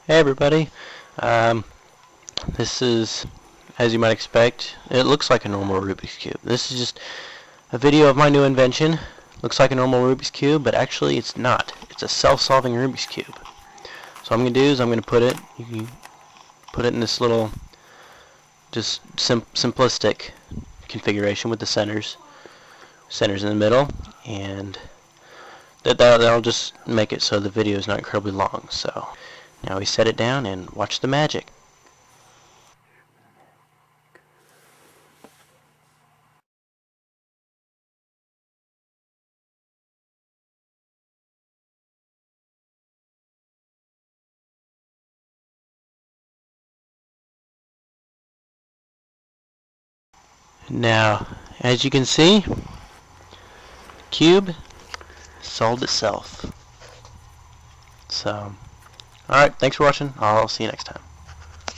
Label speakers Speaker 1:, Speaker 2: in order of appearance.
Speaker 1: Hey everybody, this is, as you might expect, it looks like a normal Rubik's Cube. This is just a video of my new invention. Looks like a normal Rubik's Cube, but actually it's not. It's a self-solving Rubik's Cube. So what I'm going to do is I'm going to put it in this little, just simplistic configuration with the centers in the middle, and that'll just make it so the video is not incredibly long. So now we set it down and watch the magic. Now, as you can see, the cube solved itself. So, alright, thanks for watching. I'll see you next time.